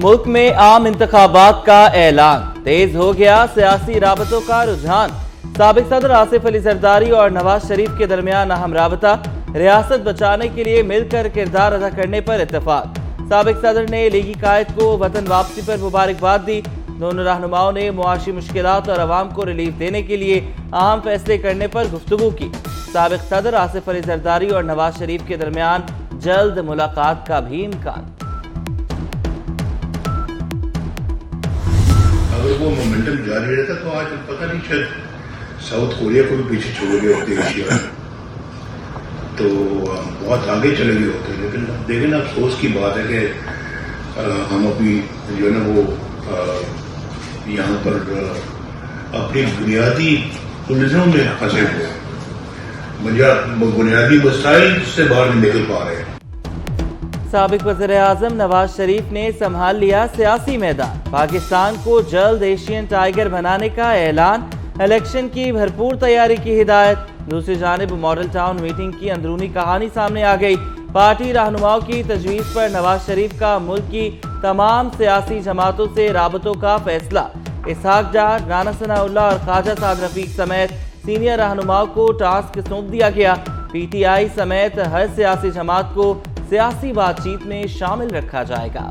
मुल्क में आम इंतखाबात का ऐलान, तेज हो गया सियासी राबतों का रुझान। साबिक सदर आसिफ अली जरदारी और नवाज शरीफ के दरमियान अहम राबता, रियासत बचाने के लिए मिलकर किरदार अदा करने पर इत्तेफाक। साबिक सदर ने लीगी कायद को वतन वापसी पर मुबारकबाद दी। दोनों रहनुमाओं ने मुआशी मुश्किलात और अवाम को रिलीफ देने के लिए अहम फैसले करने पर गुफ्तगू की। साबिक सदर आसिफ अली जरदारी और नवाज शरीफ के दरमियान जल्द मुलाकात का भी इम्कान। अगर वो मोमेंटम जारी रहता तो आज पता नहीं शायद साउथ कोरिया को भी पीछे छोड़ गए होते एशिया में, तो बहुत आगे चले गए होते। लेकिन देखें, अफसोस की बात है कि हम अभी जो है ना वो यहाँ पर अपनी बुनियादी उलझनों में फंसे हुए हैं, बुनियादी मसाइल से बाहर नहीं निकल पा रहे हैं। साबिक वज़ीर-ए-आज़म नवाज शरीफ ने संभाल लिया सियासी मैदान। पाकिस्तान को जल्द एशियन टाइगर बनाने का ऐलान, इलेक्शन की भरपूर तैयारी की हिदायत। दूसरी जानिब मॉडल टाउन मीटिंग की अंदरूनी कहानी सामने आ गई। पार्टी रहनुमाओं की तजवीज़ पर नवाज शरीफ का मुल्क की तमाम सियासी जमातों से राबतों का फैसला। इसहाक डार, राना सनाउल्लाह और ख्वाजा साद रफीक समेत सीनियर रहनुमाओं को टास्क सौंप दिया गया। PTI समेत हर सियासी जमात को सियासी बातचीत में शामिल रखा जाएगा।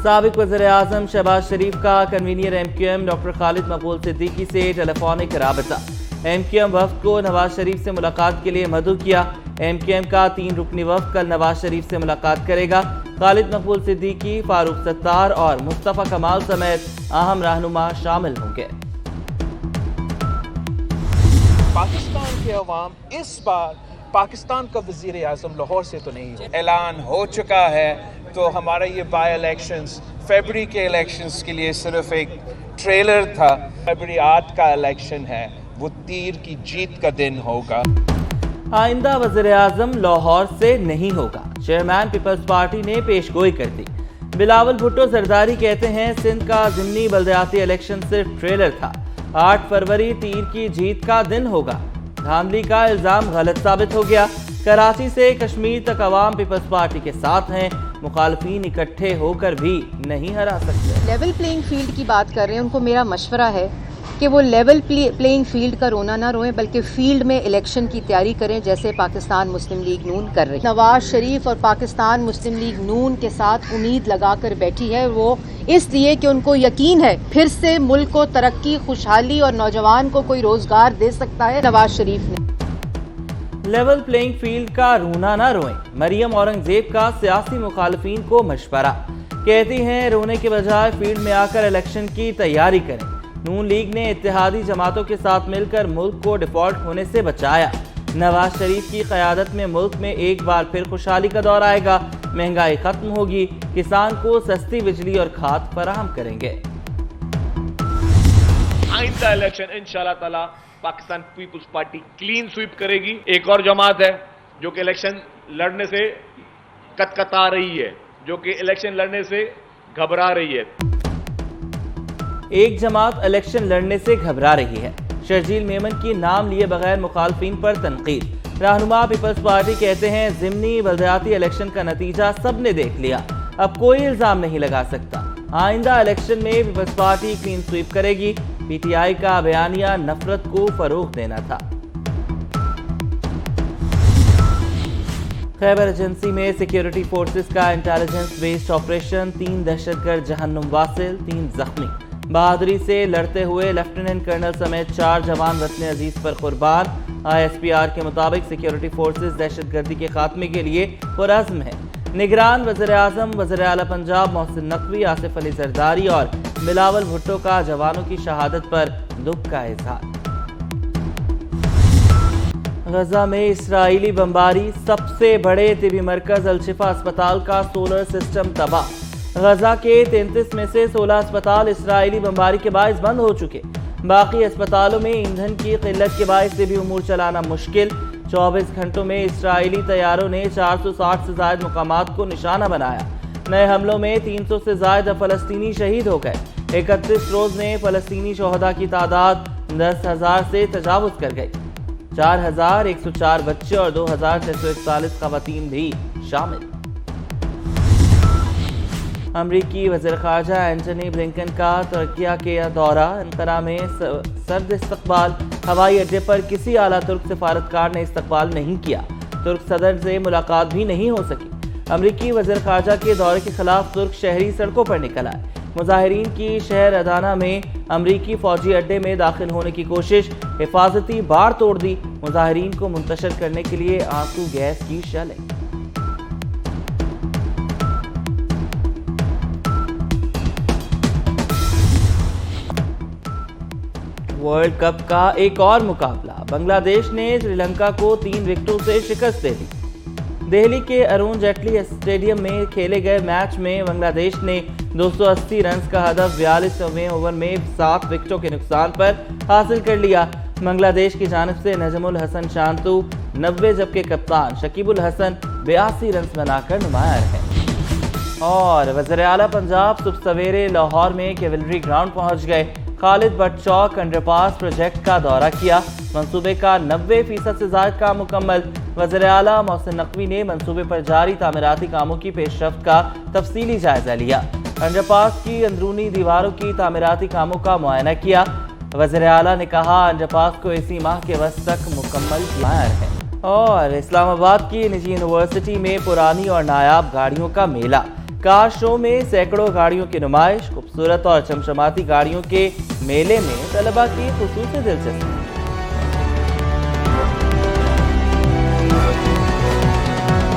साबिक वज़ीर-ए-आज़म शहबाज शरीफ का कन्वीनियर MQM डॉक्टर खालिद मकबूल सिद्दीकी से टेलीफोनिक राबता। MQM वफ्द को नवाज शरीफ से मुलाकात के लिए मदऊ किया। MQM का 3 रुकनी वफ्द कल नवाज शरीफ से मुलाकात करेगा। खालिद मकबूल सिद्दीकी, फारूक सत्तार और मुस्तफ़ा कमाल समेत अहम रहनुमा शामिल होंगे। पाकिस्तान के अवाम इस बार पाकिस्तान का वज़ीर आज़म लाहौर से तो नहीं ऐलान हो चुका है, तो हमारा ये बाई इलेक्शंस फरवरी के इलेक्शंस के लिए सिर्फ एक ट्रेलर था। फरवरी 8 का इलेक्शन है, वो तीर की जीत का दिन होगा। आइंदा वज़ीर-ए-आज़म लाहौर से नहीं होगा, चेयरमैन पीपल्स पार्टी ने पेशगोई कर दी। बिलावल भुट्टो जरदारी कहते हैं सिंध का ज़िमनी बल्दियाती इलेक्शन सिर्फ ट्रेलर था। 8 फरवरी तीर की जीत का दिन होगा। धांधली का इल्जाम गलत साबित हो गया। कराची से कश्मीर तक अवाम पीपल्स पार्टी के साथ हैं, मुखालफीन इकट्ठे होकर भी नहीं हरा सकते। लेवल प्लेइंग फील्ड की बात कर रहे हैं, उनको मेरा मशवरा है कि वो लेवल प्लेइंग फील्ड का रोना ना रोएं, बल्कि फील्ड में इलेक्शन की तैयारी करें, जैसे पाकिस्तान मुस्लिम लीग नून कर रही है। नवाज शरीफ और पाकिस्तान मुस्लिम लीग नून के साथ उम्मीद लगाकर बैठी है, वो इसलिए कि उनको यकीन है फिर से मुल्क को तरक्की, खुशहाली और नौजवान को कोई रोजगार दे सकता है नवाज शरीफ ने। लेवल प्लेइंग फील्ड का रोना ना रोएं, मरियम औरंगजेब का सियासी मुखालफीन को मशवरा। कहती हैं रोने के बजाय फील्ड में आकर इलेक्शन की तैयारी करें। नून लीग ने इत्तेहादी जमातों के साथ मिलकर मुल्क को डिफॉल्ट होने से बचाया। नवाज शरीफ की क़यादत में मुल्क में एक बार फिर खुशहाली का दौर आएगा। महंगाई खत्म होगी, किसान को सस्ती बिजली और खाद फराहम करेंगे। आइंदा इलेक्शन इंशाल्लाह ताला पाकिस्तान पीपुल्स पार्टी क्लीन स्वीप करेगी। एक और जमात है जो कि इलेक्शन लड़ने से कतकता रही है, जो कि इलेक्शन लड़ने से घबरा रही है। एक जमात इलेक्शन लड़ने से घबरा रही है। शर्जील मेमन की नाम लिए बगैर मुखालफीन पर तनकीद। रहनुमा पीपल्स पार्टी कहते हैं ज़िमनी बल्दियाती इलेक्शन का नतीजा सबने देख लिया, अब कोई इल्जाम नहीं लगा सकता। आइंदा इलेक्शन में पीपल्स पार्टी क्लीन स्वीप करेगी। PTI का बयानिया नफरत को फरोग देना था। खैबर एजेंसी में सिक्योरिटी फोर्सेस का इंटेलिजेंस बेस्ड ऑपरेशन, 3 दहशतगर्द जहन्नुम वासिल, 3 जख्मी। बहादुरी से लड़ते हुए लेफ्टिनेंट कर्नल समेत 4 जवान वतन अजीज पर कुर्बान। ISPR के मुताबिक सिक्योरिटी फोर्सेस दहशतगर्दी के खात्मे के लिए पुरअज़्म है। निगरान वज़ीर-ए-आज़म वज़ीर आला पंजाब मोहसिन नकवी, आसिफ अली जरदारी और बिलावल भुट्टो का जवानों की शहादत पर दुख का इज़हार। गजा में इस्राइली बमबारी, सबसे बड़े तिबी मरकज अल-शिफा अस्पताल का सोलर सिस्टम तबाह। गजा के 33 में से 16 अस्पताल इस्राइली बमबारी के बायस बंद हो चुके। बाकी अस्पतालों में ईंधन की किल्लत के बायस तिबी उमूर चलाना मुश्किल। 24 घंटों में इस्राइली तैयारों ने 460 से ज्यादा मुकामात को निशाना बनाया। नए हमलों में 300 से ज्यादा फलस्तीनी शहीद हो गए। 31 रोज में फलस्तीनी शोहदा की तादाद 10,000 से तजावुज कर गई। 4,104 बच्चे और 2,641 खवातीन भी शामिल। امریکی وزیر خارجہ اینٹنی بلنکن کا ترکیہ کے دورہ، انقرہ میں سرد استقبال، ہوائی اڈے پر کسی اعلیٰ ترک سفارتکار نے استقبال نہیں کیا، ترک صدر سے ملاقات بھی نہیں ہو سکی۔ امریکی وزیر خارجہ کے دورے کے خلاف ترک شہری سڑکوں پر نکل آئے، مظاہرین کی شہر ادانا میں امریکی فوجی اڈے میں داخل ہونے کی کوشش، حفاظتی باڑ توڑ دی، مظاہرین کو منتشر کرنے کے لیے آنسو گیس کی شعلیں۔ ورلڈ کپ کا ایک اور مقابلہ، بنگلہ دیش نے سری لنکا کو 3 وکٹوں سے شکست دے دی۔ دہلی کے ارون جیٹلی اسٹیڈیم میں کھیلے گئے میچ میں بنگلہ دیش نے 280 رنز کا ہدف 42ویں اوور میں 7 وکٹوں کے نقصان پر حاصل کر لیا۔ بنگلہ دیش کی جانب سے نجم الحسن شانتو 90 جبکہ کپتان شکیب الحسن 82 رنز بنا کر نمایاں رہے۔ اور وزیر اعلیٰ پنجاب صبح سویرے لاہور میں کیولری گراؤنڈ پہنچ گئے، خالد but Chowk under pass project کا دورہ کیا، منصوبے کا 90% سے زائد کام مکمل۔ وزیر اعلیٰ محسن نقوی نے منصوبے پر جاری تعمیراتی کاموں کی پیش رفت کا تفصیلی جائزہ لیا، انڈر پاس کی اندرونی دیواروں کی تعمیراتی کاموں کا معائنہ کیا۔ وزیر اعلیٰ نے کہا انڈر پاس کو اسی ماہ کے وسط تک مکمل کیا ہے۔ اور اسلام آباد کی نجی یونیورسٹی میں پرانی اور نایاب گاڑیوں کا میلہ، کار شو میں سینکڑوں گاڑیوں کی نمائش، خوبصورت اور چمچماتی گاڑیوں کے میلے میں طلبہ کی خصوصی دلچسپی۔